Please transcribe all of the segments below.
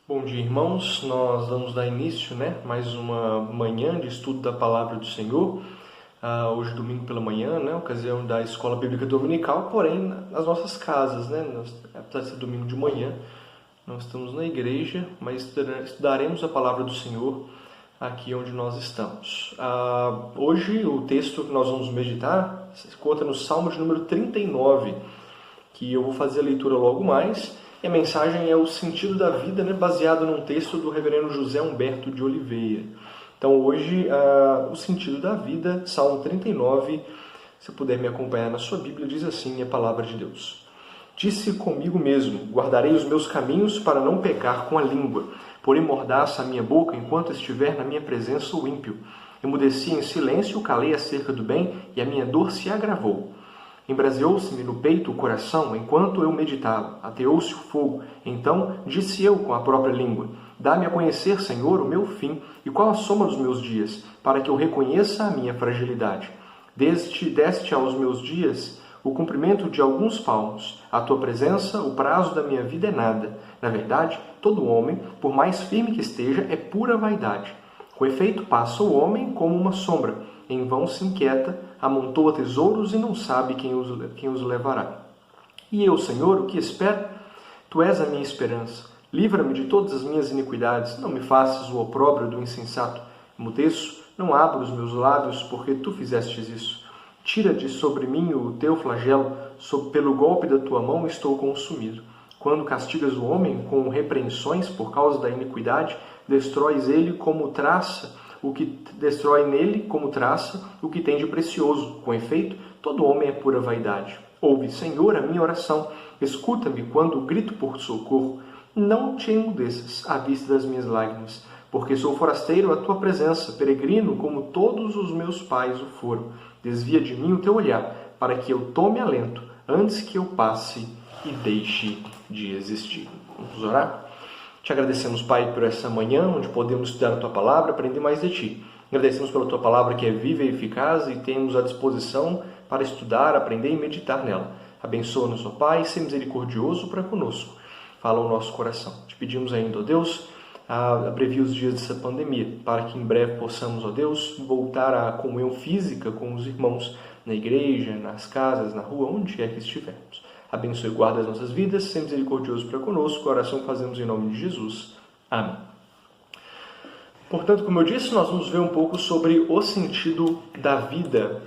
Bom dia, irmãos. Nós vamos dar início, mais uma manhã de estudo da Palavra do Senhor. Hoje, domingo pela manhã, ocasião da Escola Bíblica Dominical, porém, nas nossas casas, apesar de ser domingo de manhã, nós estamos na igreja, mas estudaremos a Palavra do Senhor aqui onde nós estamos. Hoje, o texto que nós vamos meditar se encontra no Salmo de número 39, que eu vou fazer a leitura logo mais. E a mensagem é o sentido da vida, baseado num texto do reverendo José Humberto de Oliveira. Então hoje, o sentido da vida, Salmo 39, se puder me acompanhar na sua Bíblia, diz assim a palavra de Deus. Disse comigo mesmo, guardarei os meus caminhos para não pecar com a língua, porém mordaça a minha boca enquanto estiver na minha presença o ímpio. Emudeci em silêncio, calei acerca do bem, e a minha dor se agravou. Embraseou-se-me no peito o coração, enquanto eu meditava. Ateou-se o fogo. Então disse eu com a própria língua, dá-me a conhecer, Senhor, o meu fim, e qual a soma dos meus dias, para que eu reconheça a minha fragilidade. Deste aos meus dias o cumprimento de alguns palmos. A tua presença, o prazo da minha vida é nada. Na verdade, todo homem, por mais firme que esteja, é pura vaidade. Com efeito, passa o homem como uma sombra. Em vão se inquieta, amontoa tesouros e não sabe quem os levará. E eu, Senhor, o que espero? Tu és a minha esperança. Livra-me de todas as minhas iniquidades. Não me faças o opróbrio do insensato. Emudeço, não abro os meus lábios, porque tu fizestes isso. Tira de sobre mim o teu flagelo. Pelo golpe da tua mão estou consumido. Quando castigas o homem com repreensões por causa da iniquidade, destróis ele como traça, o que destrói nele como traça o que tem de precioso. Com efeito, todo homem é pura vaidade. Ouve, Senhor, a minha oração. Escuta-me quando grito por socorro. Não te emudeças à vista das minhas lágrimas, porque sou forasteiro à tua presença, peregrino como todos os meus pais o foram. Desvia de mim o teu olhar, para que eu tome alento, antes que eu passe e deixe de existir. Vamos orar? Te agradecemos, Pai, por essa manhã, onde podemos estudar a Tua Palavra, aprender mais de Ti. Agradecemos pela Tua Palavra que é viva e eficaz e temos à disposição para estudar, aprender e meditar nela. Abençoa-nos, ó Pai, e ser misericordioso para conosco. Fala o nosso coração. Te pedimos ainda, ó Deus, abrevia os dias dessa pandemia, para que em breve possamos, ó Deus, voltar à comunhão física com os irmãos na igreja, nas casas, na rua, onde quer que estivermos. Abençoe e guarda as nossas vidas, seja misericordioso para conosco. A oração que fazemos em nome de Jesus. Amém. Portanto, como eu disse, nós vamos ver um pouco sobre o sentido da vida.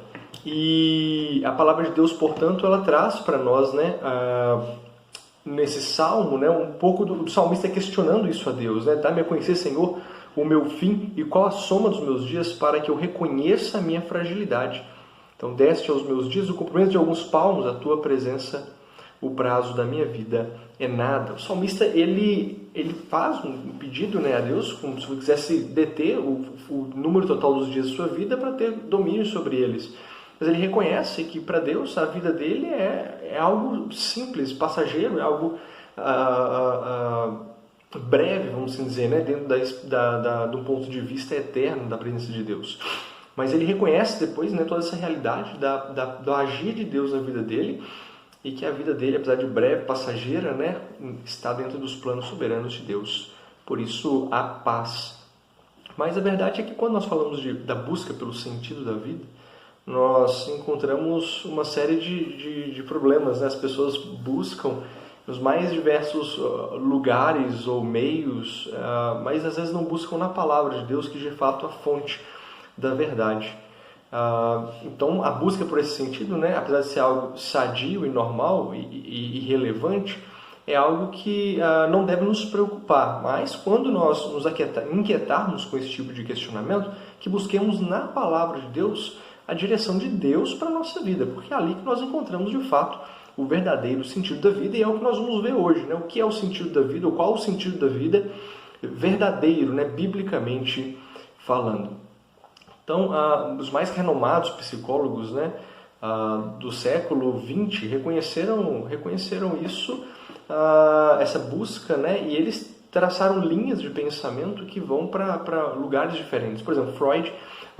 E a palavra de Deus, portanto, ela traz para nós, nesse salmo, um pouco do salmista questionando isso a Deus. Dá-me a conhecer, Senhor, o meu fim e qual a soma dos meus dias para que eu reconheça a minha fragilidade. Então, deste aos meus dias o cumprimento de alguns palmos, a tua presença, o prazo da minha vida é nada. O salmista, ele faz um pedido a Deus, como se ele quisesse deter o número total dos dias da sua vida para ter domínio sobre eles. Mas ele reconhece que para Deus a vida dele é algo simples, passageiro, é algo breve, vamos assim dizer, dentro de um ponto de vista eterno da presença de Deus. Mas ele reconhece depois toda essa realidade do agir de Deus na vida dele, e que a vida dele, apesar de breve, passageira, está dentro dos planos soberanos de Deus. Por isso, há paz. Mas a verdade é que quando nós falamos da busca pelo sentido da vida, nós encontramos uma série de problemas. As pessoas buscam nos mais diversos lugares ou meios, mas às vezes não buscam na palavra de Deus, que de fato é a fonte da verdade. Então, a busca por esse sentido, apesar de ser algo sadio e normal e relevante, é algo que não deve nos preocupar. Mas quando nós nos inquietarmos com esse tipo de questionamento, que busquemos na palavra de Deus a direção de Deus para a nossa vida, porque é ali que nós encontramos, de fato, o verdadeiro sentido da vida, e é o que nós vamos ver hoje. O que é o sentido da vida, ou qual o sentido da vida verdadeiro, biblicamente falando. Então, os mais renomados psicólogos do século XX reconheceram isso, essa busca, e eles traçaram linhas de pensamento que vão para lugares diferentes. Por exemplo, Freud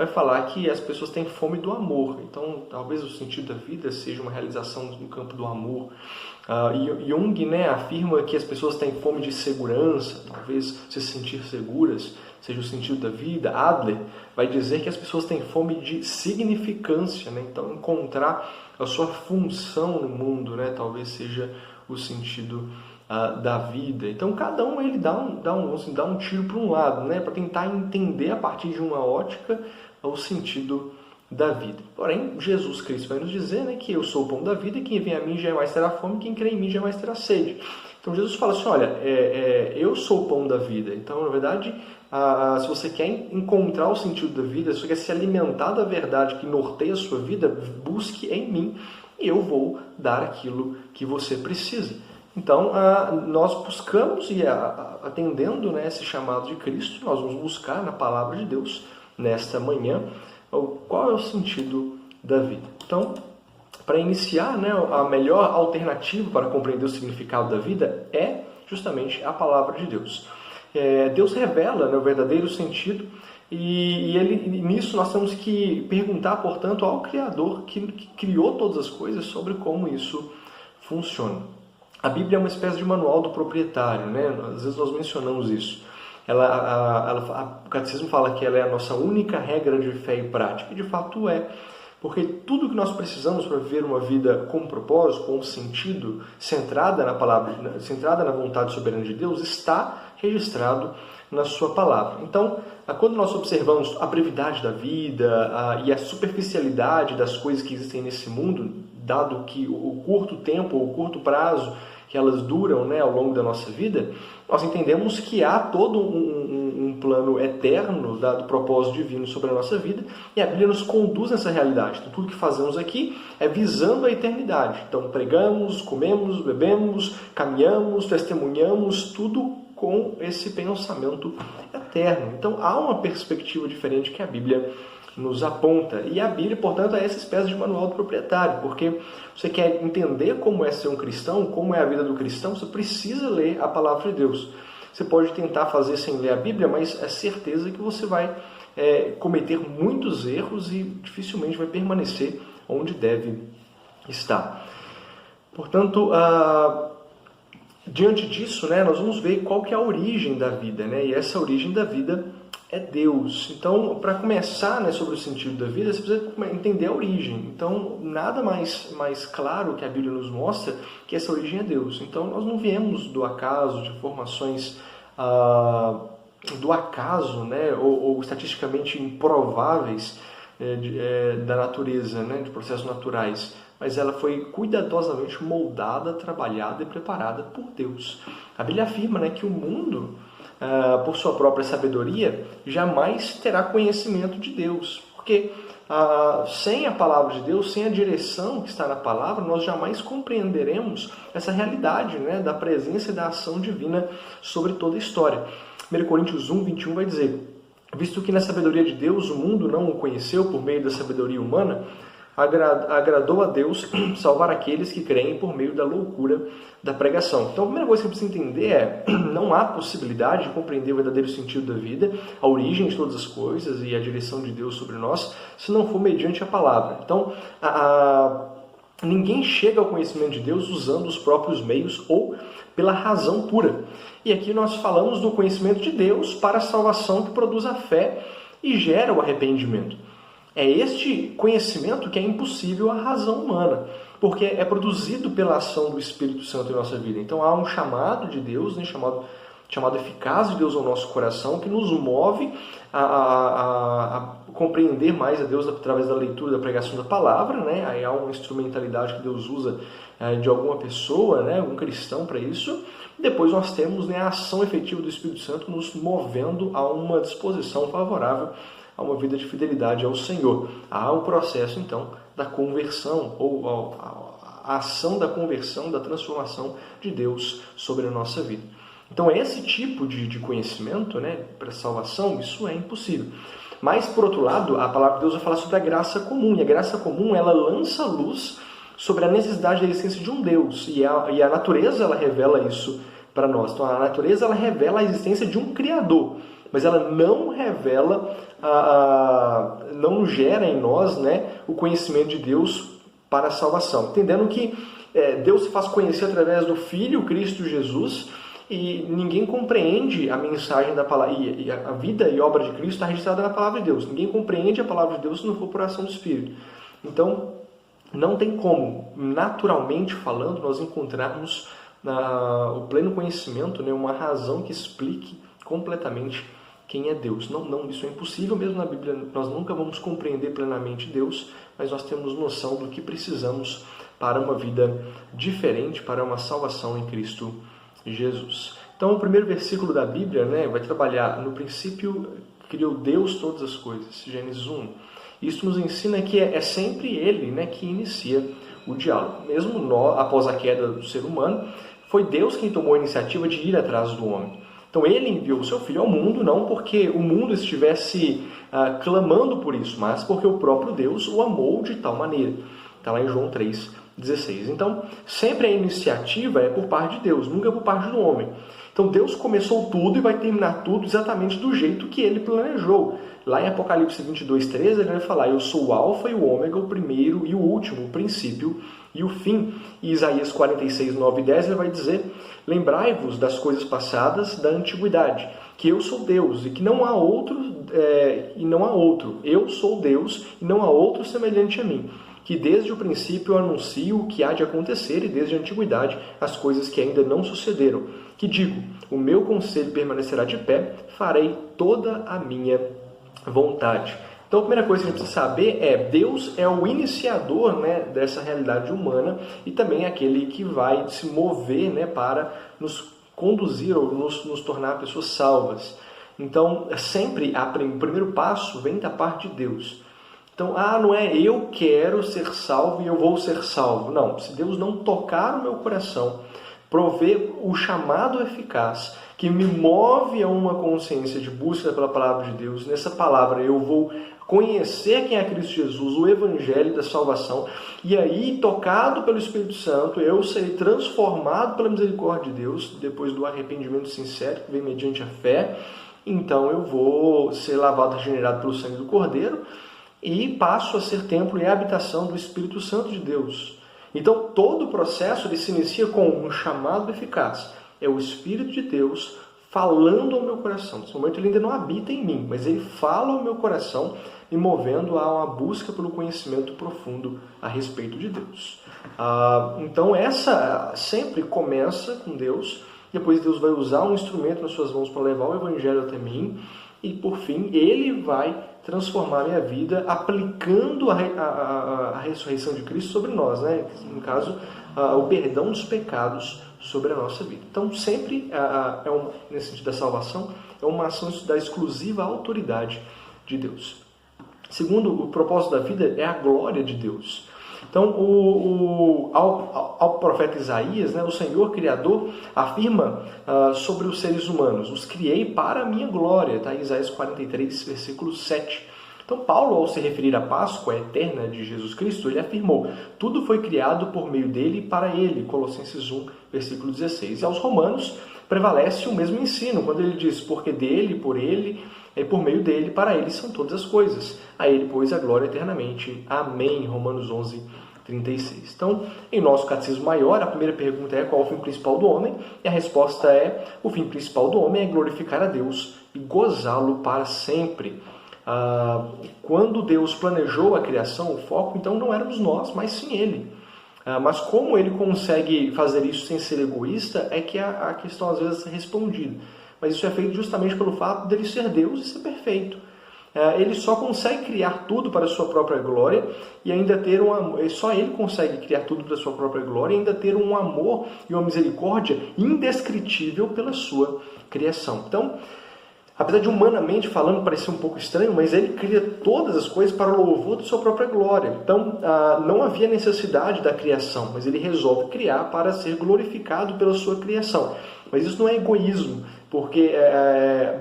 vai falar que as pessoas têm fome do amor. Então, talvez o sentido da vida seja uma realização no campo do amor. Jung, né, afirma que as pessoas têm fome de segurança, talvez se sentir seguras seja o sentido da vida. Adler vai dizer que as pessoas têm fome de significância, né? Então encontrar a sua função no mundo, né, talvez seja o sentido da vida. Então cada um ele dá um tiro para um lado, né, para tentar entender a partir de uma ótica o sentido da vida. Porém, Jesus Cristo vai nos dizer, né, que eu sou o pão da vida, e quem vem a mim jamais terá fome, quem crê em mim jamais terá sede. Então Jesus fala assim, olha, eu sou o pão da vida. Então, na verdade, se você quer encontrar o sentido da vida, se você quer se alimentar da verdade que norteia a sua vida, busque em mim e eu vou dar aquilo que você precisa. Então, nós buscamos, e atendendo, né, esse chamado de Cristo, nós vamos buscar na palavra de Deus, nesta manhã, qual é o sentido da vida. Então, para iniciar, né, a melhor alternativa para compreender o significado da vida é justamente a palavra de Deus. Deus revela, né, o verdadeiro sentido, e nisso nós temos que perguntar, portanto, ao Criador que criou todas as coisas sobre como isso funciona. A Bíblia é uma espécie de manual do proprietário, né? Às vezes nós mencionamos isso. O catecismo fala que ela é a nossa única regra de fé e prática, e de fato é, porque tudo que nós precisamos para viver uma vida com propósito, com sentido, centrada na palavra, centrada na vontade soberana de Deus, está registrado na sua palavra. Então, quando nós observamos a brevidade da vida e a superficialidade das coisas que existem nesse mundo, dado que o curto tempo ou o curto prazo que elas duram, né, ao longo da nossa vida, nós entendemos que há todo um plano eterno do propósito divino sobre a nossa vida, e a Bíblia nos conduz nessa realidade. Então, tudo que fazemos aqui é visando a eternidade. Então, pregamos, comemos, bebemos, caminhamos, testemunhamos, tudo com esse pensamento eterno. Então, há uma perspectiva diferente que a Bíblia nos aponta. E a Bíblia, portanto, é essa espécie de manual do proprietário, porque você quer entender como é ser um cristão, como é a vida do cristão, você precisa ler a palavra de Deus. Você pode tentar fazer sem ler a Bíblia, mas é certeza que você vai cometer muitos erros e dificilmente vai permanecer onde deve estar. Portanto, diante disso, né, nós vamos ver qual que é a origem da vida, né? E essa origem da vida é Deus. Então, para começar, né, sobre o sentido da vida, você precisa entender a origem. Então, nada mais claro que a Bíblia nos mostra que essa origem é Deus. Então, nós não viemos do acaso, de formações do acaso, né, ou estatisticamente improváveis da natureza, né, de processos naturais. Mas ela foi cuidadosamente moldada, trabalhada e preparada por Deus. A Bíblia afirma, né, que o mundo, por sua própria sabedoria, jamais terá conhecimento de Deus. Porque sem a palavra de Deus, sem a direção que está na palavra, nós jamais compreenderemos essa realidade, né, da presença e da ação divina sobre toda a história. 1 Coríntios 1, 21 vai dizer: visto que na sabedoria de Deus o mundo não o conheceu por meio da sabedoria humana, agradou a Deus salvar aqueles que creem por meio da loucura da pregação. Então, a primeira coisa que você precisa entender é: não há possibilidade de compreender o verdadeiro sentido da vida, a origem de todas as coisas e a direção de Deus sobre nós, se não for mediante a palavra. Então, ninguém chega ao conhecimento de Deus usando os próprios meios ou pela razão pura. E aqui nós falamos do conhecimento de Deus para a salvação que produz a fé e gera o arrependimento. É este conhecimento que é impossível à razão humana, porque é produzido pela ação do Espírito Santo em nossa vida. Então há um chamado de Deus, né, chamado eficaz de Deus ao nosso coração, que nos move a compreender mais a Deus através da leitura, da pregação da palavra, né? Aí há uma instrumentalidade que Deus usa de alguma pessoa, né, algum cristão para isso. Depois nós temos, né, a ação efetiva do Espírito Santo nos movendo a uma disposição favorável a uma vida de fidelidade ao Senhor. Há o processo, então, da conversão, ou a ação da conversão, da transformação de Deus sobre a nossa vida. Então, esse tipo de conhecimento, né, para salvação, isso é impossível. Mas, por outro lado, a palavra de Deus vai falar sobre a graça comum. E a graça comum, ela lança luz sobre a necessidade da existência de um Deus. E a natureza, ela revela isso para nós. Então, a natureza, ela revela a existência de um Criador. Mas ela não revela, não gera em nós, né, o conhecimento de Deus para a salvação. Entendendo que Deus se faz conhecer através do Filho, Cristo Jesus, e ninguém compreende a mensagem da palavra, e a vida e obra de Cristo está registrada na palavra de Deus. Ninguém compreende a palavra de Deus se não for por ação do Espírito. Então, não tem como, naturalmente falando, nós encontrarmos o pleno conhecimento, né, uma razão que explique completamente quem é Deus. Não, isso é impossível, mesmo na Bíblia nós nunca vamos compreender plenamente Deus, mas nós temos noção do que precisamos para uma vida diferente, para uma salvação em Cristo Jesus. Então, o primeiro versículo da Bíblia, né, vai trabalhar: no princípio criou Deus todas as coisas, Gênesis 1. Isso nos ensina que é sempre Ele, né, que inicia o diálogo. Mesmo após a queda do ser humano, foi Deus quem tomou a iniciativa de ir atrás do homem. Então Ele enviou o seu Filho ao mundo, não porque o mundo estivesse clamando por isso, mas porque o próprio Deus o amou de tal maneira. Está lá em João 3,16. Então, sempre a iniciativa é por parte de Deus, nunca por parte do homem. Então, Deus começou tudo e vai terminar tudo exatamente do jeito que Ele planejou. Lá em Apocalipse 22,13, ele vai falar: eu sou o alfa e o ômega, o primeiro e o último, o princípio e o fim. E Isaías 46, 9 e 10, ele vai dizer: lembrai-vos das coisas passadas da antiguidade, que eu sou Deus e que não há outro, Eu sou Deus e não há outro semelhante a mim, que desde o princípio eu anuncio o que há de acontecer e desde a antiguidade as coisas que ainda não sucederam. Que digo, o meu conselho permanecerá de pé, farei toda a minha vontade. Então a primeira coisa que a gente precisa saber é: Deus é o iniciador, né, dessa realidade humana e também aquele que vai se mover, né, para nos conduzir ou nos tornar pessoas salvas. Então sempre o primeiro passo vem da parte de Deus. Então, não é eu quero ser salvo e eu vou ser salvo. Não, se Deus não tocar o meu coração, prover o chamado eficaz que me move a uma consciência de busca pela palavra de Deus, nessa palavra eu vou conhecer quem é Cristo Jesus, o Evangelho da salvação, e aí, tocado pelo Espírito Santo, eu serei transformado pela misericórdia de Deus, depois do arrependimento sincero, que vem mediante a fé. Então eu vou ser lavado e regenerado pelo sangue do Cordeiro, e passo a ser templo e habitação do Espírito Santo de Deus. Então, todo o processo ele se inicia com um chamado eficaz. É o Espírito de Deus falando ao meu coração. Nesse momento ele ainda não habita em mim, mas ele fala ao meu coração, me movendo a uma busca pelo conhecimento profundo a respeito de Deus. Então, essa sempre começa com Deus. Depois Deus vai usar um instrumento nas suas mãos para levar o Evangelho até mim. E, por fim, Ele vai transformar a minha vida aplicando a ressurreição de Cristo sobre nós, né? No caso, o perdão dos pecados sobre a nossa vida. Então, sempre, nesse sentido da salvação, é uma ação da exclusiva autoridade de Deus. Segundo, o propósito da vida é a glória de Deus. Então, ao profeta Isaías, né, o Senhor Criador afirma sobre os seres humanos: os criei para a minha glória. Tá? Isaías 43, versículo 7. Então, Paulo, ao se referir à Páscoa eterna de Jesus Cristo, ele afirmou: tudo foi criado por meio dele e para ele. Colossenses 1, versículo 16. E aos romanos prevalece o mesmo ensino, quando ele diz: porque dele, por ele, e por meio dele, para ele são todas as coisas. A ele, pois, a glória eternamente. Amém. Romanos 11, 36. Então, em nosso catecismo maior, a primeira pergunta é: qual o fim principal do homem? E a resposta é: o fim principal do homem é glorificar a Deus e gozá-lo para sempre. Quando Deus planejou a criação, o foco então não éramos nós, mas sim Ele. Mas como Ele consegue fazer isso sem ser egoísta, é que a questão às vezes é respondida. Mas isso é feito justamente pelo fato dele ser Deus e ser perfeito. Ele só consegue criar tudo para a sua própria glória e ainda ter um amor. Só Ele consegue criar tudo para a sua própria glória e ainda ter um amor e uma misericórdia indescritível pela sua criação. Então, apesar de humanamente falando parecer um pouco estranho, mas Ele cria todas as coisas para o louvor de sua própria glória. Então, não havia necessidade da criação, mas Ele resolve criar para ser glorificado pela sua criação. Mas isso não é egoísmo, porque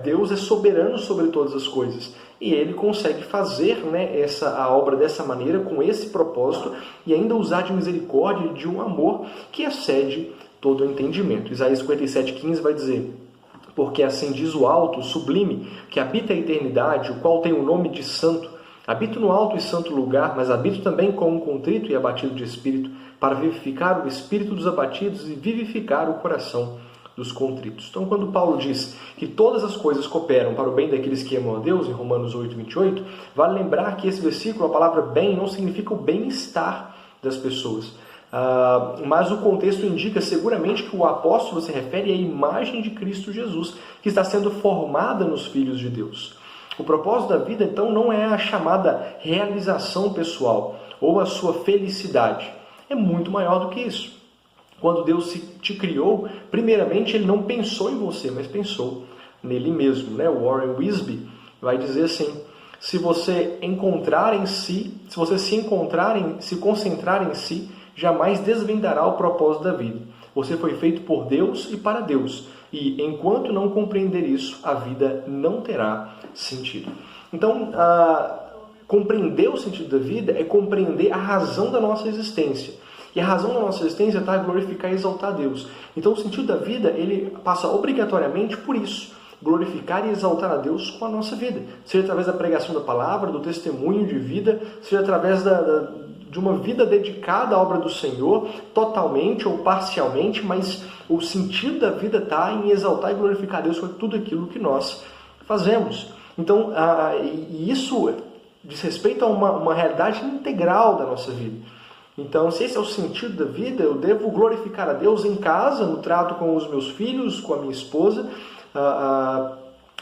Deus é soberano sobre todas as coisas. E Ele consegue fazer, né, a obra dessa maneira, com esse propósito, e ainda usar de misericórdia e de um amor que excede todo o entendimento. Isaías 57,15 vai dizer: Porque assim diz o alto, o sublime, que habita a eternidade, o qual tem o nome de santo. Habito no alto e santo lugar, mas habito também com um contrito e abatido de espírito, para vivificar o espírito dos abatidos e vivificar o coração dos contritos. Então, quando Paulo diz que todas as coisas cooperam para o bem daqueles que amam a Deus, em Romanos 8, 28, vale lembrar que esse versículo, a palavra bem, não significa o bem-estar das pessoas. Mas o contexto indica seguramente que o apóstolo se refere à imagem de Cristo Jesus, que está sendo formada nos filhos de Deus. O propósito da vida, então, não é a chamada realização pessoal ou a sua felicidade. É muito maior do que isso. Quando Deus te criou, primeiramente Ele não pensou em você, mas pensou nele mesmo. O Warren Wiersbe vai dizer assim: se você se concentrar em si, jamais desvendará o propósito da vida. Você foi feito por Deus e para Deus. E enquanto não compreender isso, a vida não terá sentido. Então, compreender o sentido da vida é compreender a razão da nossa existência. E a razão da nossa existência está a glorificar e exaltar a Deus. Então, o sentido da vida, ele passa obrigatoriamente por isso. Glorificar e exaltar a Deus com a nossa vida. Seja através da pregação da palavra, do testemunho de vida, seja através de uma vida dedicada à obra do Senhor, totalmente ou parcialmente, mas o sentido da vida está em exaltar e glorificar a Deus com tudo aquilo que nós fazemos. Então, isso diz respeito a uma realidade integral da nossa vida. Então, se esse é o sentido da vida, eu devo glorificar a Deus em casa, no trato com os meus filhos, com a minha esposa,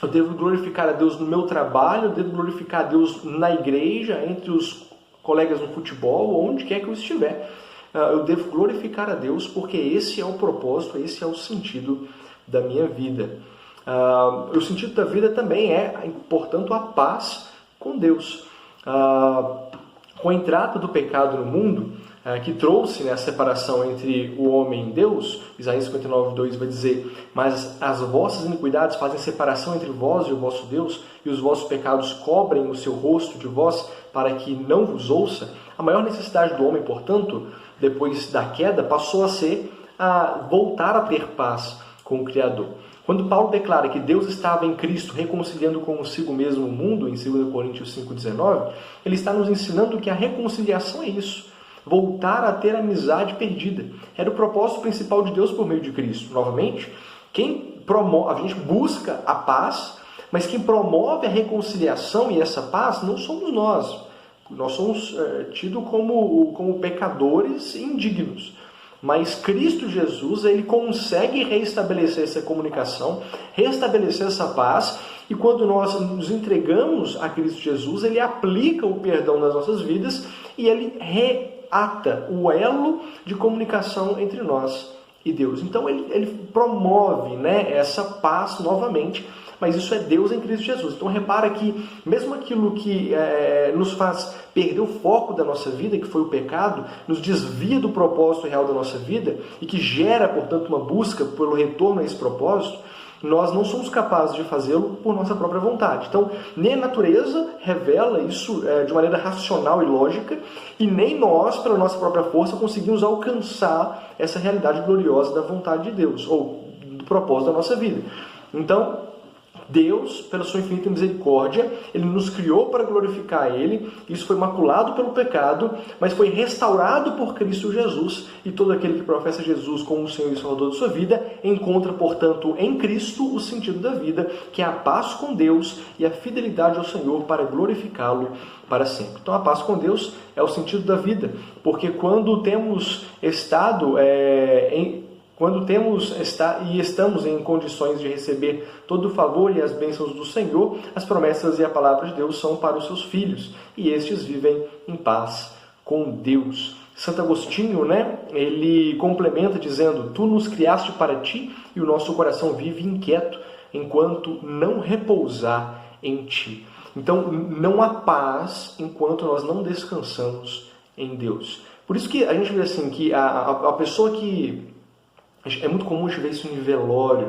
eu devo glorificar a Deus no meu trabalho, eu devo glorificar a Deus na igreja, entre os colegas no futebol, onde quer que eu estiver. Eu devo glorificar a Deus porque esse é o propósito, esse é o sentido da minha vida. O sentido da vida também é, portanto, a paz com Deus. Com a entrada do pecado no mundo, que trouxe a separação entre o homem e Deus, Isaías 59, 2 vai dizer: mas as vossas iniquidades fazem separação entre vós e o vosso Deus, e os vossos pecados cobrem o seu rosto de vós, para que não vos ouça. A maior necessidade do homem, portanto, depois da queda, passou a ser voltar a ter paz com o Criador. Quando Paulo declara que Deus estava em Cristo reconciliando consigo mesmo o mundo, em 2 Coríntios 5,19, ele está nos ensinando que a reconciliação é isso. Voltar a ter a amizade perdida. Era o propósito principal de Deus por meio de Cristo. Novamente, a gente busca a paz, mas quem promove a reconciliação e essa paz não somos nós. Nós somos tidos como pecadores indignos. Mas Cristo Jesus, ele consegue restabelecer essa comunicação, restabelecer essa paz, e quando nós nos entregamos a Cristo Jesus, ele aplica o perdão nas nossas vidas e ele reata o elo de comunicação entre nós e Deus. Então ele promove essa paz novamente, mas isso é Deus em Cristo Jesus. Então repara que mesmo aquilo que nos faz perder o foco da nossa vida, que foi o pecado, nos desvia do propósito real da nossa vida e que gera, portanto, uma busca pelo retorno a esse propósito, nós não somos capazes de fazê-lo por nossa própria vontade. Então, nem a natureza revela isso de maneira racional e lógica, e nem nós, pela nossa própria força, conseguimos alcançar essa realidade gloriosa da vontade de Deus, ou do propósito da nossa vida. Então, Deus, pela sua infinita misericórdia, Ele nos criou para glorificar Ele. Isso foi maculado pelo pecado, mas foi restaurado por Cristo Jesus. E todo aquele que professa Jesus como o Senhor e Salvador da sua vida, encontra, portanto, em Cristo o sentido da vida, que é a paz com Deus e a fidelidade ao Senhor para glorificá-lo para sempre. Então, a paz com Deus é o sentido da vida, porque quando temos estado estamos em condições de receber todo o favor e as bênçãos do Senhor, as promessas e a palavra de Deus são para os seus filhos, e estes vivem em paz com Deus. Santo Agostinho, ele complementa dizendo: tu nos criaste para ti, e o nosso coração vive inquieto, enquanto não repousar em ti. Então, não há paz enquanto nós não descansamos em Deus. Por isso que a gente vê assim, que a pessoa que... É muito comum a gente ver isso em velório,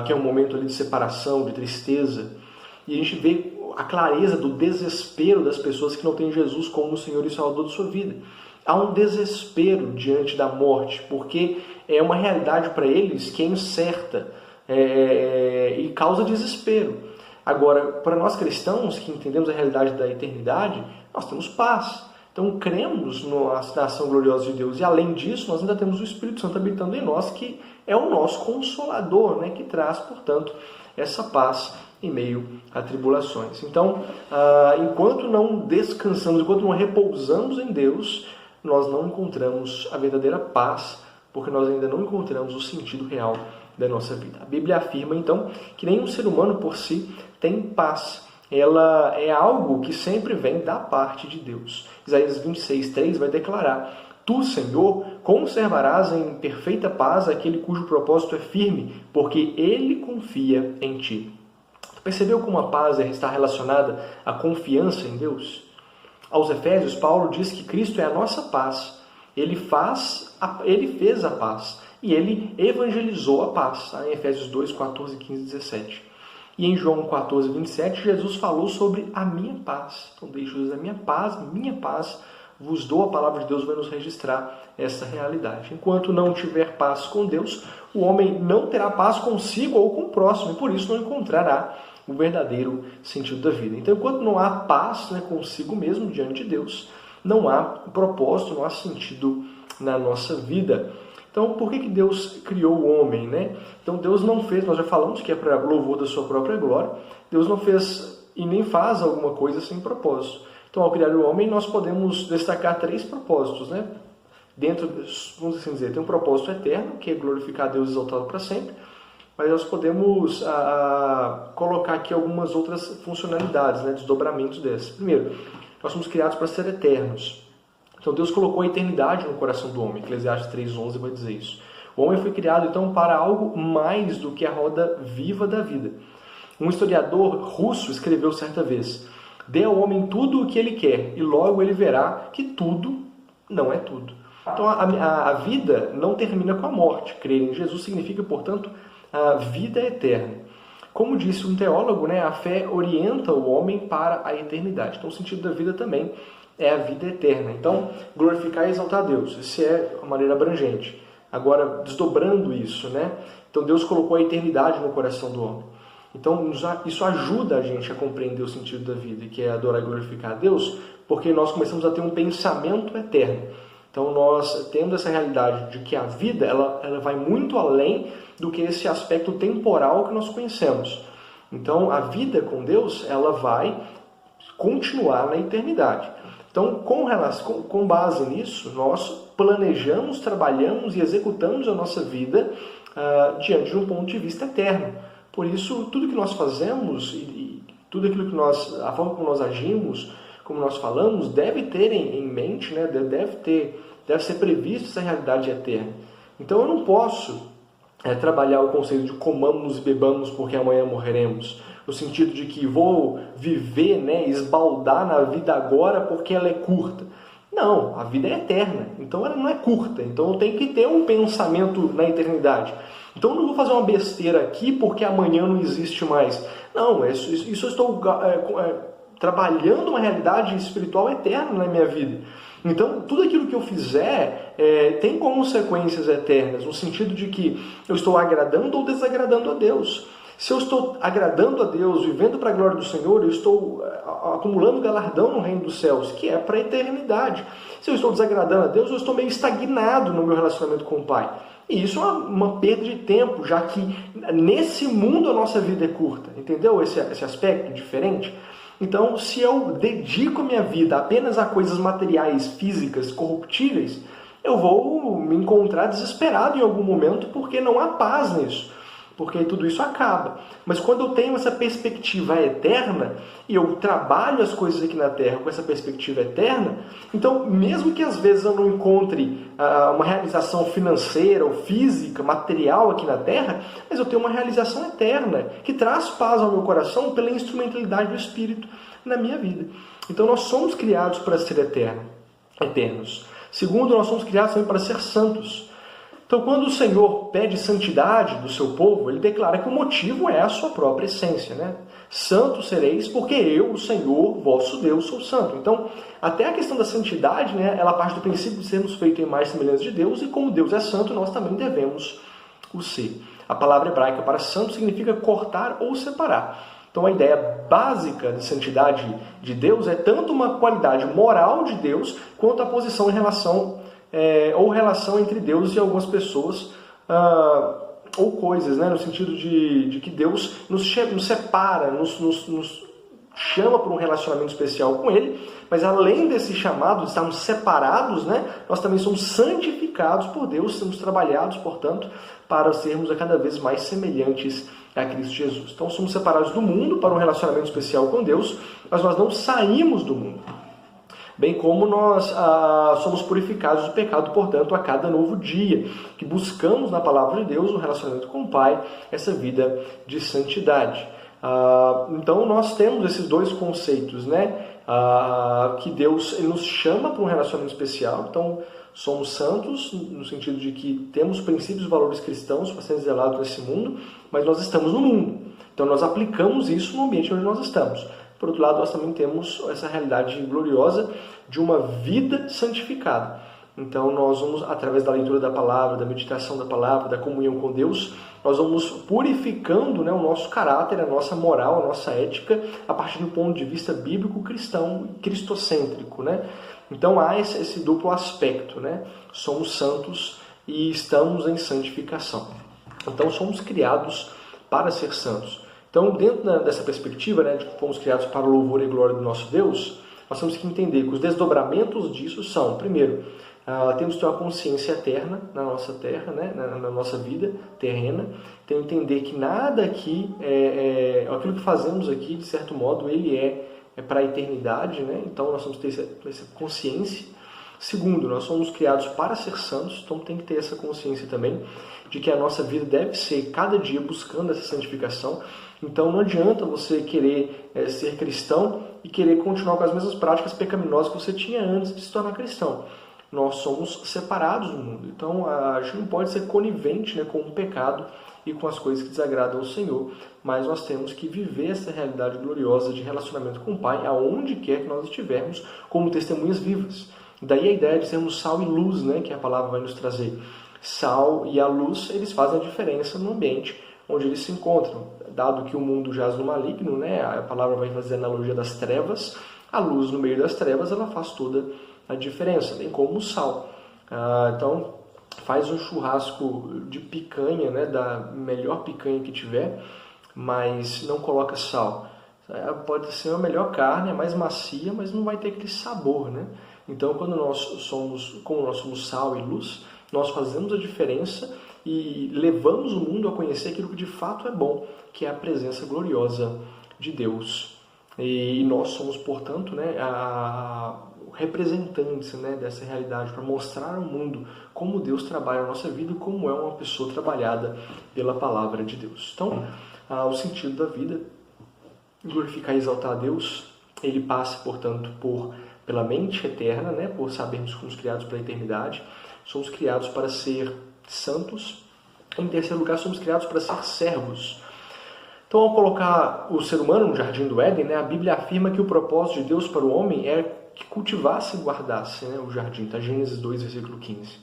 que é um momento ali de separação, de tristeza. E a gente vê a clareza do desespero das pessoas que não têm Jesus como o Senhor e Salvador da sua vida. Há um desespero diante da morte, porque é uma realidade para eles que é incerta. e causa desespero. Agora, para nós cristãos que entendemos a realidade da eternidade, nós temos paz. Então, cremos na ação gloriosa de Deus. E, além disso, nós ainda temos o Espírito Santo habitando em nós, que é o nosso consolador, né? Que traz, portanto, essa paz em meio a tribulações. Então, enquanto não descansamos, enquanto não repousamos em Deus, nós não encontramos a verdadeira paz, porque nós ainda não encontramos o sentido real da nossa vida. A Bíblia afirma, então, que nenhum ser humano por si tem paz. Ela é algo que sempre vem da parte de Deus. Isaías 26:3 vai declarar: Tu, Senhor, conservarás em perfeita paz aquele cujo propósito é firme, porque ele confia em ti. Percebeu como a paz está relacionada à confiança em Deus? Aos Efésios, Paulo diz que Cristo é a nossa paz. Ele fez a paz e ele evangelizou a paz. Em Efésios 2, 14, 15 e 17. E em João 14, 27, Jesus falou sobre a minha paz. Então, deixo-vos a minha paz vos dou. A palavra de Deus vai nos registrar essa realidade. Enquanto não tiver paz com Deus, o homem não terá paz consigo ou com o próximo, e por isso não encontrará o verdadeiro sentido da vida. Então, enquanto não há paz, né, consigo mesmo diante de Deus, não há propósito, não há sentido na nossa vida. Então, por que Deus criou o homem, né? Então, Deus não fez, nós já falamos que é para louvor da sua própria glória, Deus não fez e nem faz alguma coisa sem propósito. Então, ao criar o homem, nós podemos destacar 3 propósitos, né? Vamos assim dizer, tem um propósito eterno, que é glorificar Deus e exaltá-lo para sempre, mas nós podemos colocar aqui algumas outras funcionalidades, né? Desdobramentos dessas. Primeiro, nós somos criados para ser eternos. Então, Deus colocou a eternidade no coração do homem. Eclesiastes 3:11 vai dizer isso. O homem foi criado, então, para algo mais do que a roda viva da vida. Um historiador russo escreveu certa vez: dê ao homem tudo o que ele quer, e logo ele verá que tudo não é tudo. Então, a vida não termina com a morte. Crer em Jesus significa, portanto, a vida eterna. Como disse um teólogo, né, a fé orienta o homem para a eternidade. Então, o sentido da vida também é a vida eterna. Então, glorificar e exaltar a Deus. Isso é a maneira abrangente. Agora, desdobrando isso, né? Então, Deus colocou a eternidade no coração do homem. Então, isso ajuda a gente a compreender o sentido da vida, que é adorar e glorificar a Deus, porque nós começamos a ter um pensamento eterno. Então, nós tendo essa realidade de que a vida ela vai muito além do que esse aspecto temporal que nós conhecemos. Então, a vida com Deus, ela vai continuar na eternidade. Então, com base nisso, nós planejamos, trabalhamos e executamos a nossa vida diante de um ponto de vista eterno. Por isso, tudo que nós fazemos e tudo aquilo que a forma como nós agimos, como nós falamos, deve ter em mente, né? deve ser previsto essa realidade eterna. Então, eu não posso trabalhar o conceito de comamos e bebamos porque amanhã morreremos, no sentido de que vou viver, né, esbaldar na vida agora porque ela é curta. Não, a vida é eterna, então ela não é curta, então eu tenho que ter um pensamento na eternidade. Então eu não vou fazer uma besteira aqui porque amanhã não existe mais. Não, isso eu estou trabalhando uma realidade espiritual eterna na minha vida. Então, tudo aquilo que eu fizer tem consequências eternas, no sentido de que eu estou agradando ou desagradando a Deus. Se eu estou agradando a Deus, vivendo para a glória do Senhor, eu estou acumulando galardão no reino dos céus, que é para a eternidade. Se eu estou desagradando a Deus, eu estou meio estagnado no meu relacionamento com o Pai. E isso é uma perda de tempo, já que nesse mundo a nossa vida é curta. Entendeu esse aspecto diferente? Então, se eu dedico a minha vida apenas a coisas materiais, físicas, corruptíveis, eu vou me encontrar desesperado em algum momento porque não há paz nisso, porque tudo isso acaba. Mas quando eu tenho essa perspectiva eterna e eu trabalho as coisas aqui na Terra com essa perspectiva eterna, então, mesmo que às vezes eu não encontre uma realização financeira ou física, material aqui na Terra, mas eu tenho uma realização eterna que traz paz ao meu coração pela instrumentalidade do Espírito na minha vida. Então, nós somos criados para ser eternos. Segundo, nós somos criados também para ser santos. Então, quando o Senhor pede santidade do seu povo, ele declara que o motivo é a sua própria essência, né? Santos sereis, porque eu, o Senhor, vosso Deus, sou santo. Então, até a questão da santidade, né, ela parte do princípio de sermos feitos em mais semelhança de Deus, e como Deus é santo, nós também devemos o ser. A palavra hebraica para santo significa cortar ou separar. Então a ideia básica de santidade de Deus é tanto uma qualidade moral de Deus, quanto a posição em relação, ou relação entre Deus e algumas pessoas, ou coisas, né? No sentido de que Deus nos separa, nos chama para um relacionamento especial com Ele, mas além desse chamado de estarmos separados, né, nós também somos santificados por Deus, somos trabalhados, portanto, para sermos a cada vez mais semelhantes a Cristo Jesus. Então somos separados do mundo para um relacionamento especial com Deus, mas nós não saímos do mundo. Bem como nós somos purificados do pecado, portanto, a cada novo dia, que buscamos na palavra de Deus, no relacionamento com o Pai, essa vida de santidade. Então nós temos esses dois conceitos, né? Que Deus ele nos chama para um relacionamento especial, então somos santos no sentido de que temos princípios e valores cristãos para serem zelados nesse mundo, mas nós estamos no mundo, então nós aplicamos isso no ambiente onde nós estamos. Por outro lado, nós também temos essa realidade gloriosa de uma vida santificada. Então nós vamos, através da leitura da palavra, da meditação da palavra, da comunhão com Deus, nós vamos purificando, né, o nosso caráter, a nossa moral, a nossa ética, a partir do ponto de vista bíblico, cristão, cristocêntrico, né? Então há esse duplo aspecto, né? Somos santos e estamos em santificação. Então somos criados para ser santos. Então, dentro dessa perspectiva, né, de que fomos criados para o louvor e glória do nosso Deus, nós temos que entender que os desdobramentos disso são, primeiro, temos que ter uma consciência eterna na nossa terra, né, na nossa vida terrena. Então, entender que nada aqui, aquilo que fazemos aqui, de certo modo, ele é para a eternidade, né? Então nós temos que ter essa consciência. Segundo, nós somos criados para ser santos, então tem que ter essa consciência também de que a nossa vida deve ser cada dia buscando essa santificação. Então não adianta você querer ser cristão e querer continuar com as mesmas práticas pecaminosas que você tinha antes de se tornar cristão. Nós somos separados do mundo, então a gente não pode ser conivente, né, com o pecado e com as coisas que desagradam ao Senhor, mas nós temos que viver essa realidade gloriosa de relacionamento com o Pai, aonde quer que nós estivermos, como testemunhas vivas. Daí a ideia de sermos sal e luz, né, que a palavra vai nos trazer. Sal e a luz, eles fazem a diferença no ambiente onde eles se encontram. Dado que o mundo jaz no maligno, né, a palavra vai fazer a analogia das trevas, a luz no meio das trevas, ela faz toda a diferença, bem como o sal. Então, faz um churrasco de picanha, né, da melhor picanha que tiver, mas não coloca sal. Pode ser a melhor carne, é mais macia, mas não vai ter aquele sabor, né? Então, como nós somos sal e luz, nós fazemos a diferença e levamos o mundo a conhecer aquilo que de fato é bom, que é a presença gloriosa de Deus. E nós somos, portanto, né, representantes, né, dessa realidade, para mostrar ao mundo como Deus trabalha a nossa vida e como é uma pessoa trabalhada pela palavra de Deus. Então, o sentido da vida, glorificar e exaltar a Deus, ele passa, portanto, pela mente eterna, né, por sabermos que fomos criados para a eternidade, somos criados para ser santos. Em terceiro lugar, somos criados para ser servos. Então, ao colocar o ser humano no jardim do Éden, né, a Bíblia afirma que o propósito de Deus para o homem é que cultivasse e guardasse, né, o jardim. Está Gênesis 2, versículo 15.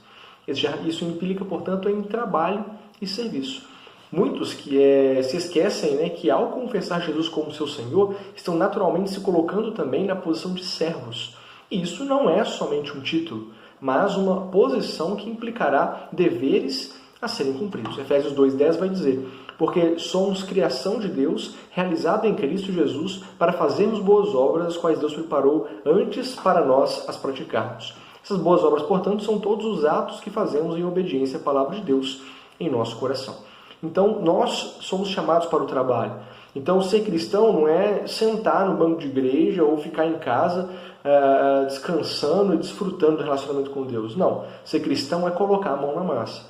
Isso implica, portanto, em trabalho e serviço. Muitos que se esquecem, né, que ao confessar Jesus como seu Senhor, estão naturalmente se colocando também na posição de servos. E isso não é somente um título, mas uma posição que implicará deveres a serem cumpridos. Efésios 2,10 vai dizer: porque somos criação de Deus, realizada em Cristo Jesus, para fazermos boas obras, as quais Deus preparou antes para nós as praticarmos. Essas boas obras, portanto, são todos os atos que fazemos em obediência à palavra de Deus em nosso coração. Então, nós somos chamados para o trabalho. Então, ser cristão não é sentar no banco de igreja ou ficar em casa descansando e desfrutando do relacionamento com Deus. Não. Ser cristão é colocar a mão na massa.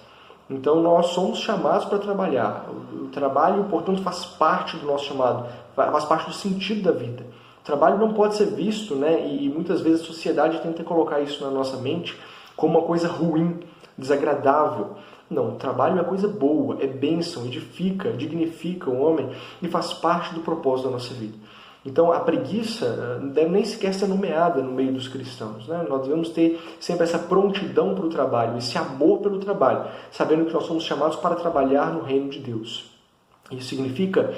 Então, nós somos chamados para trabalhar. O trabalho, portanto, faz parte do nosso chamado, faz parte do sentido da vida. O trabalho não pode ser visto, né, e muitas vezes a sociedade tenta colocar isso na nossa mente como uma coisa ruim, desagradável. Não, o trabalho é coisa boa, é bênção, edifica, dignifica o homem e faz parte do propósito da nossa vida. Então a preguiça não deve nem sequer ser nomeada no meio dos cristãos, né? Nós devemos ter sempre essa prontidão para o trabalho, esse amor pelo trabalho, sabendo que nós somos chamados para trabalhar no reino de Deus. Isso significa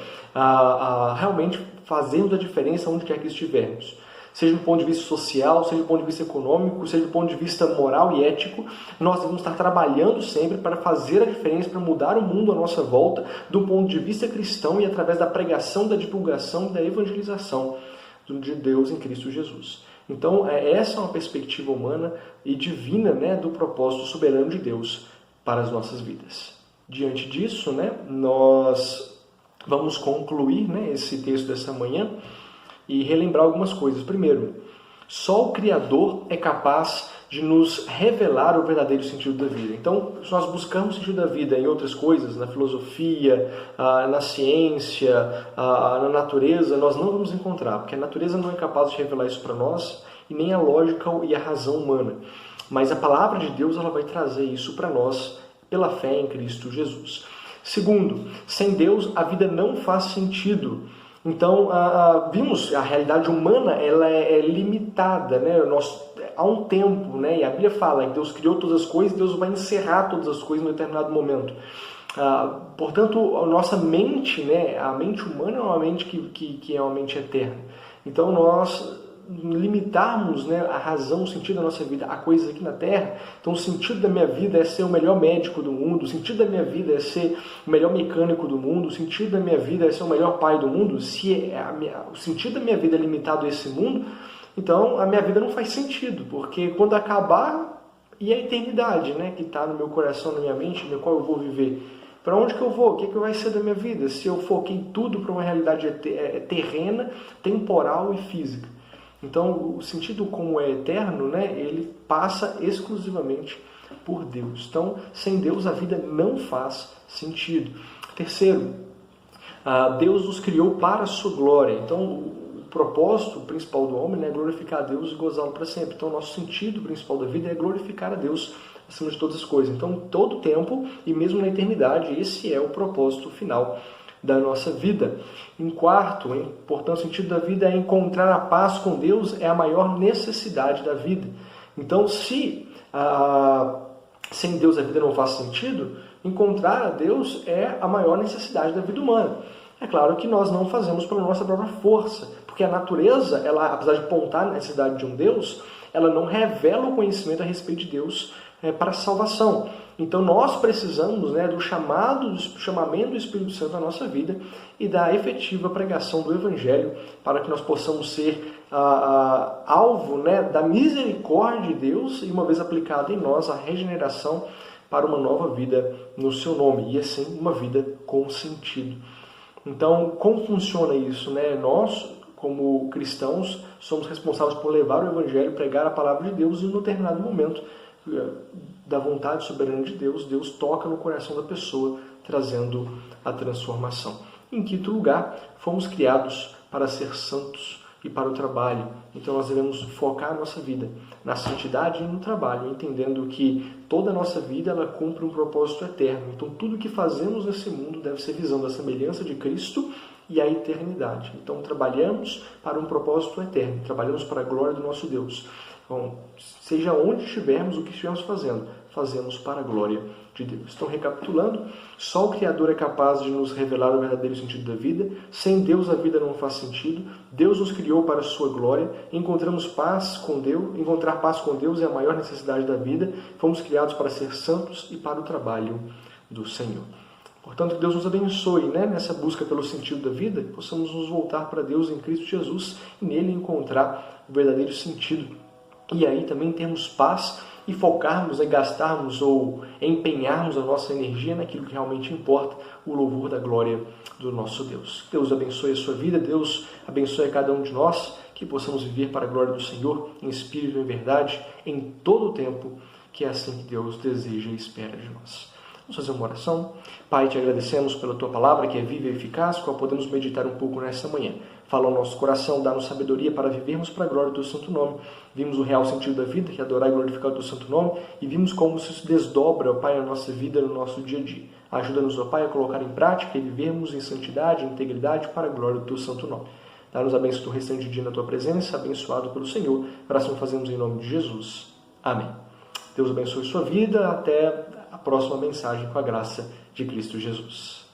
realmente fazermos a diferença onde quer que estivermos. Seja do ponto de vista social, seja do ponto de vista econômico, seja do ponto de vista moral e ético, nós devemos estar trabalhando sempre para fazer a diferença, para mudar o mundo à nossa volta, do ponto de vista cristão e através da pregação, da divulgação e da evangelização de Deus em Cristo Jesus. Então, essa é uma perspectiva humana e divina, né, do propósito soberano de Deus para as nossas vidas. Diante disso, né, nós vamos concluir, né, esse texto dessa manhã e relembrar algumas coisas. Primeiro, só o Criador é capaz de nos revelar o verdadeiro sentido da vida. Então, se nós buscamos o sentido da vida em outras coisas, na filosofia, na ciência, na natureza, nós não vamos encontrar, porque a natureza não é capaz de revelar isso para nós, e nem a lógica e a razão humana. Mas a palavra de Deus, ela vai trazer isso para nós pela fé em Cristo Jesus. Segundo, sem Deus a vida não faz sentido. Então, vimos a realidade humana, ela é limitada, né? Há um tempo, né? E a Bíblia fala que Deus criou todas as coisas e Deus vai encerrar todas as coisas em um determinado momento. Portanto, a nossa mente, né? A mente humana é uma mente que é uma mente eterna. Então, nós limitarmos, né, a razão, o sentido da nossa vida a coisas aqui na Terra. Então o sentido da minha vida é ser o melhor médico do mundo, o sentido da minha vida é ser o melhor mecânico do mundo, o sentido da minha vida é ser o melhor pai do mundo. Se o sentido da minha vida é limitado a esse mundo, então a minha vida não faz sentido, porque quando acabar, e a eternidade, né, que está no meu coração, na minha mente, no qual eu vou viver. Para onde que eu vou? O que vai ser da minha vida? Se eu foquei tudo para uma realidade terrena, temporal e física. Então, o sentido como é eterno, né, ele passa exclusivamente por Deus. Então, sem Deus a vida não faz sentido. Terceiro, Deus nos criou para a sua glória. Então, o propósito principal do homem, né, é glorificar a Deus e gozá-lo para sempre. Então, o nosso sentido principal da vida é glorificar a Deus acima de todas as coisas. Então, todo tempo e mesmo na eternidade, esse é o propósito final da nossa vida. Em quarto, portanto, o sentido da vida é encontrar a paz com Deus, é a maior necessidade da vida. Então, se sem Deus a vida não faz sentido, encontrar a Deus é a maior necessidade da vida humana. É claro que nós não fazemos pela nossa própria força, porque a natureza, ela, apesar de apontar a necessidade de um Deus, ela não revela o conhecimento a respeito de Deus para a salvação. Então nós precisamos, né, do chamamento do Espírito Santo na nossa vida e da efetiva pregação do Evangelho para que nós possamos ser alvo, né, da misericórdia de Deus e, uma vez aplicada em nós, a regeneração para uma nova vida no seu nome e assim uma vida com sentido. Então, como funciona isso, né? Nós, como cristãos, somos responsáveis por levar o Evangelho, pregar a palavra de Deus e, em um determinado momento da vontade soberana de Deus, Deus toca no coração da pessoa, trazendo a transformação. Em quinto lugar, fomos criados para ser santos e para o trabalho. Então nós devemos focar a nossa vida na santidade e no trabalho, entendendo que toda a nossa vida ela cumpre um propósito eterno. Então tudo que fazemos nesse mundo deve ser visando a semelhança de Cristo e a eternidade. Então trabalhamos para um propósito eterno, trabalhamos para a glória do nosso Deus. Então, seja onde estivermos, o que estivermos fazendo, fazemos para a glória de Deus. Então, recapitulando, só o Criador é capaz de nos revelar o verdadeiro sentido da vida. Sem Deus a vida não faz sentido. Deus nos criou para a sua glória. Encontramos paz com Deus. Encontrar paz com Deus é a maior necessidade da vida. Fomos criados para ser santos e para o trabalho do Senhor. Portanto, que Deus nos abençoe, né, nessa busca pelo sentido da vida, que possamos nos voltar para Deus em Cristo Jesus e nele encontrar o verdadeiro sentido. E aí também termos paz e focarmos, gastarmos ou empenharmos a nossa energia naquilo que realmente importa, o louvor da glória do nosso Deus. Deus abençoe a sua vida, Deus abençoe a cada um de nós, que possamos viver para a glória do Senhor, em espírito e em verdade, em todo o tempo, que é assim que Deus deseja e espera de nós. Vamos fazer uma oração. Pai, te agradecemos pela tua palavra, que é viva e eficaz, com a qual podemos meditar um pouco nesta manhã. Fala ao nosso coração, dá-nos sabedoria para vivermos para a glória do teu santo nome. Vimos o real sentido da vida, que é adorar e glorificar o teu santo nome, e vimos como isso se desdobra, ó Pai, na nossa vida, no nosso dia a dia. Ajuda-nos, ó Pai, a colocar em prática e vivermos em santidade e integridade para a glória do teu santo nome. Dá-nos a bênção do restante dia na Tua presença, abençoado pelo Senhor. Oração fazemos em nome de Jesus. Amém. Deus abençoe sua vida. Até a próxima mensagem com a graça de Cristo Jesus.